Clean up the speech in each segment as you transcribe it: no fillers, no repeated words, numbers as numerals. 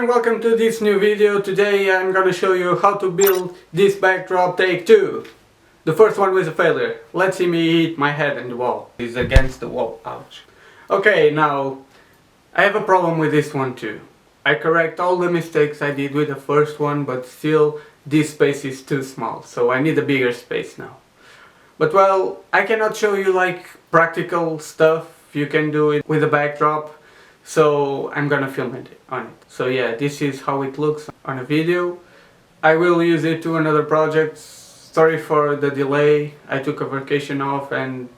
and welcome to this new video. Today I'm gonna show you how to build this backdrop take 2. The first one was a failure. Let's see me hit my head in the wall. It's against the wall. Ouch. Okay, now I have a problem with this one too. I correct all the mistakes I did with the first one, but still this space is too small, so I need a bigger space now. But well, I cannot show you like practical stuff you can do it with a backdrop, so I'm gonna film it on it. So yeah, this is how it looks on a video. I will use it to another project. Sorry for the delay. I took a vacation off and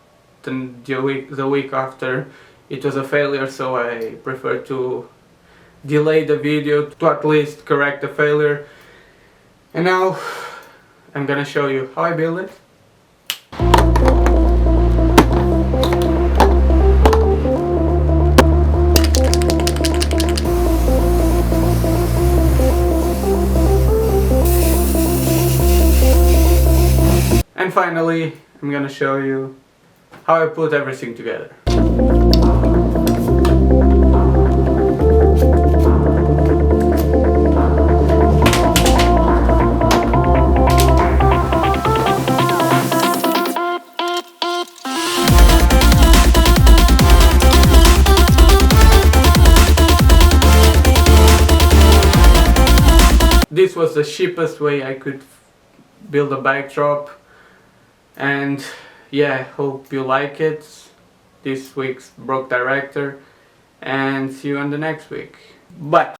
then the week after it was a failure, so I prefer to delay the video to at least correct the failure. And now I'm gonna show you how I build it. And finally, I'm gonna show you how I put everything together. This was the cheapest way I could build a backdrop. And yeah, hope you like it. This week's Broke Director, and see you on the next week. Bye!